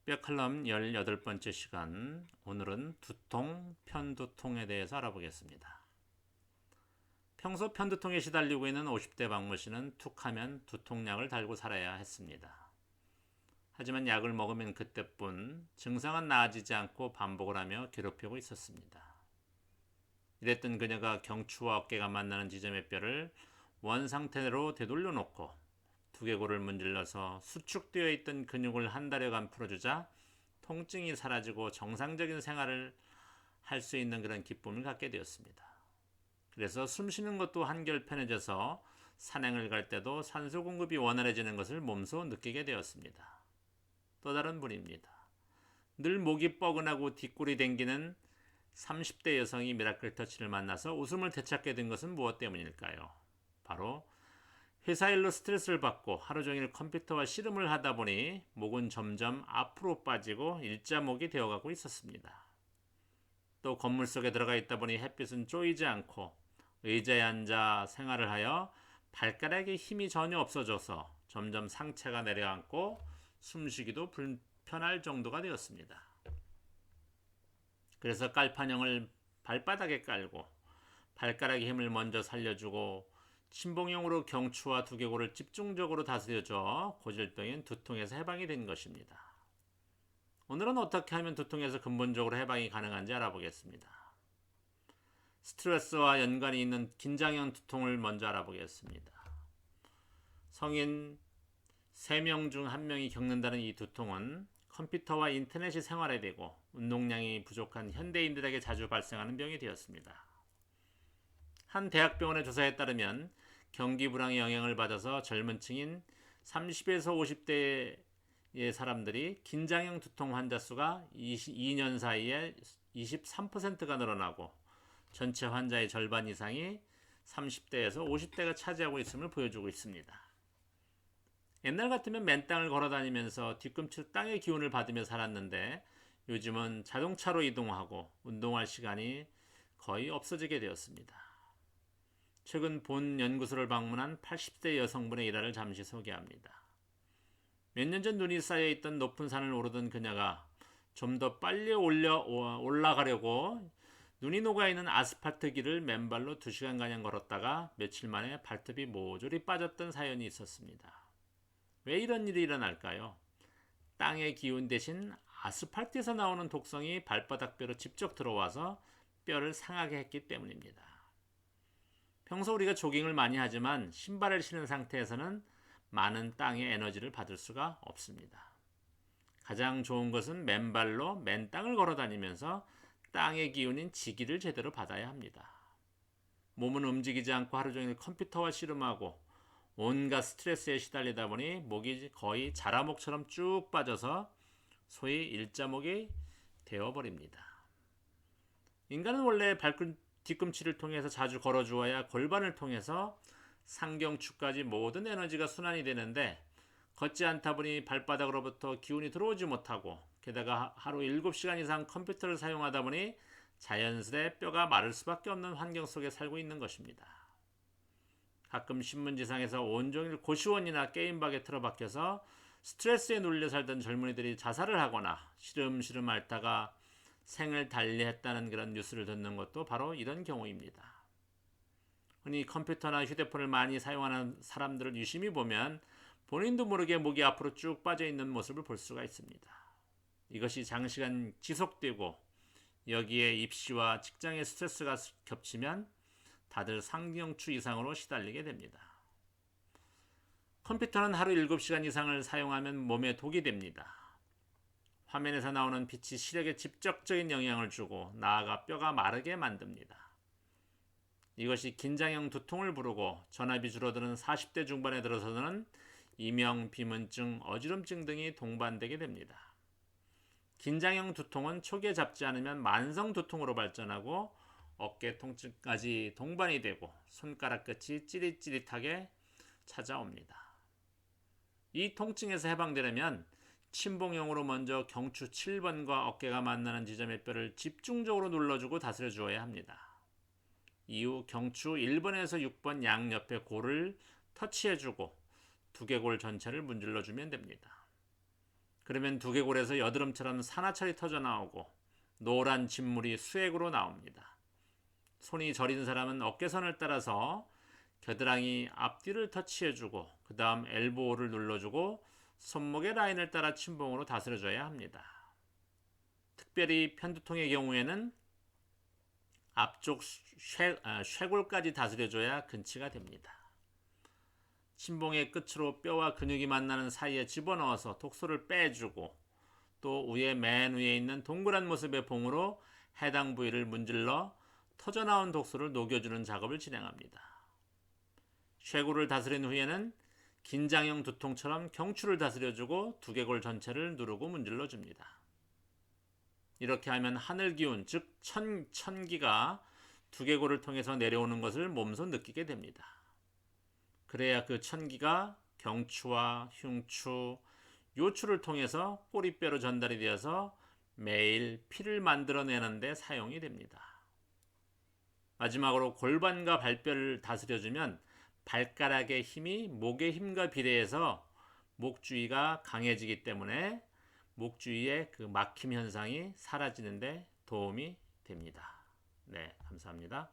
뼈칼럼 18번째 시간, 오늘은 두통, 편두통에 대해서 알아보겠습니다. 평소 편두통에 시달리고 있는 50대 박모 씨는 툭하면 두통약을 달고 살아야 했습니다. 하지만 약을 먹으면 그때뿐 증상은 나아지지 않고 반복을 하며 괴롭히고 있었습니다. 이랬던 그녀가 경추와 어깨가 만나는 지점의 뼈를 원상태로 되돌려 놓고 두개골을 문질러서 수축되어 있던 근육을 한 달여간 풀어주자 통증이 사라지고 정상적인 생활을 할 수 있는 그런 기쁨을 갖게 되었습니다. 그래서 숨 쉬는 것도 한결 편해져서 산행을 갈 때도 산소 공급이 원활해지는 것을 몸소 느끼게 되었습니다. 또 다른 분입니다. 늘 목이 뻐근하고 뒷골이 댕기는 30대 여성이 미라클 터치를 만나서 웃음을 되찾게 된 것은 무엇 때문일까요? 바로 회사 일로 스트레스를 받고 하루 종일 컴퓨터와 씨름을 하다 보니 목은 점점 앞으로 빠지고 일자목이 되어가고 있었습니다. 또 건물 속에 들어가 있다 보니 햇빛은 쪼이지 않고 의자에 앉아 생활을 하여 발가락에 힘이 전혀 없어져서 점점 상체가 내려앉고 숨쉬기도 불편할 정도가 되었습니다. 그래서 깔판형을 발바닥에 깔고 발가락의 힘을 먼저 살려주고 침봉용으로 경추와 두개골을 집중적으로 다스려줘 고질병인 두통에서 해방이 된 것입니다. 오늘은 어떻게 하면 두통에서 근본적으로 해방이 가능한지 알아보겠습니다. 스트레스와 연관이 있는 긴장형 두통을 먼저 알아보겠습니다. 성인 3명 중 1명이 겪는다는 이 두통은 컴퓨터와 인터넷이 생활화되고 운동량이 부족한 현대인들에게 자주 발생하는 병이 되었습니다. 한 대학병원의 조사에 따르면 경기 불황의 영향을 받아서 젊은 층인 30에서 50대의 사람들이 긴장형 두통 환자 수가 2년 사이에 23%가 늘어나고 전체 환자의 절반 이상이 30대에서 50대가 차지하고 있음을 보여주고 있습니다. 옛날 같으면 맨땅을 걸어다니면서 뒤꿈치로 땅의 기운을 받으며 살았는데 요즘은 자동차로 이동하고 운동할 시간이 거의 없어지게 되었습니다. 최근 본 연구소를 방문한 80대 여성분의 일화를 잠시 소개합니다. 몇 년 전 눈이 쌓여있던 높은 산을 오르던 그녀가 좀 더 빨리 올라가려고 눈이 녹아있는 아스팔트 길을 맨발로 2시간가량 걸었다가 며칠 만에 발톱이 모조리 빠졌던 사연이 있었습니다. 왜 이런 일이 일어날까요? 땅의 기운 대신 아스팔트에서 나오는 독성이 발바닥뼈로 직접 들어와서 뼈를 상하게 했기 때문입니다. 평소 우리가 조깅을 많이 하지만 신발을 신은 상태에서는 많은 땅의 에너지를 받을 수가 없습니다. 가장 좋은 것은 맨발로 맨 땅을 걸어 다니면서 땅의 기운인 지기를 제대로 받아야 합니다. 몸은 움직이지 않고 하루 종일 컴퓨터와 씨름하고 온갖 스트레스에 시달리다 보니 목이 거의 자라목처럼 쭉 빠져서 소위 일자목이 되어버립니다. 인간은 원래 뒤꿈치를 통해서 자주 걸어주어야 골반을 통해서 상경추까지 모든 에너지가 순환이 되는데 걷지 않다 보니 발바닥으로부터 기운이 들어오지 못하고 게다가 하루 7시간 이상 컴퓨터를 사용하다 보니 자연스레 뼈가 마를 수밖에 없는 환경 속에 살고 있는 것입니다. 가끔 신문지상에서 온종일 고시원이나 게임박에 틀어박혀서 스트레스에 눌려 살던 젊은이들이 자살을 하거나 시름시름 앓다가 생을 달리했다는 그런 뉴스를 듣는 것도 바로 이런 경우입니다. 흔히 컴퓨터나 휴대폰을 많이 사용하는 사람들을 유심히 보면 본인도 모르게 목이 앞으로 쭉 빠져 있는 모습을 볼 수가 있습니다. 이것이 장시간 지속되고 여기에 입시와 직장의 스트레스가 겹치면 다들 상경추 이상으로 시달리게 됩니다. 컴퓨터는 하루 7시간 이상을 사용하면 몸에 독이 됩니다. 화면에서 나오는 빛이 시력에 직접적인 영향을 주고 나아가 뼈가 마르게 만듭니다. 이것이 긴장형 두통을 부르고 전압이 줄어드는 40대 중반에 들어서는 이명, 비문증, 어지럼증 등이 동반되게 됩니다. 긴장형 두통은 초기에 잡지 않으면 만성 두통으로 발전하고 어깨 통증까지 동반이 되고 손가락 끝이 찌릿찌릿하게 찾아옵니다. 이 통증에서 해방되려면 침봉용으로 먼저 경추 7번과 어깨가 만나는 지점의 뼈를 집중적으로 눌러주고 다스려 주어야 합니다. 이후 경추 1번에서 6번 양옆의 골을 터치해주고 두개골 전체를 문질러주면 됩니다. 그러면 두개골에서 여드름처럼 산화철이 터져 나오고 노란 진물이 수액으로 나옵니다. 손이 저린 사람은 어깨선을 따라서 겨드랑이 앞뒤를 터치해주고 그 다음 엘보를 눌러주고 손목의 라인을 따라 침봉으로 다스려줘야 합니다. 특별히 편두통의 경우에는 앞쪽 쇄골까지 다스려줘야 근치가 됩니다. 침봉의 끝으로 뼈와 근육이 만나는 사이에 집어넣어서 독소를 빼주고 또 맨 위에 있는 동그란 모습의 봉으로 해당 부위를 문질러 터져나온 독소를 녹여주는 작업을 진행합니다. 쇄골을 다스린 후에는 긴장형 두통처럼 경추를 다스려주고 두개골 전체를 누르고 문질러줍니다. 이렇게 하면 하늘기운, 즉 천기가 두개골을 통해서 내려오는 것을 몸소 느끼게 됩니다. 그래야 그 천기가 경추와 흉추, 요추를 통해서 꼬리뼈로 전달이 되어서 매일 피를 만들어내는 데 사용이 됩니다. 마지막으로 골반과 발뼈를 다스려주면 발가락의 힘이 목의 힘과 비례해서 목 주위가 강해지기 때문에 목 주위의 그 막힘 현상이 사라지는 데 도움이 됩니다. 네, 감사합니다.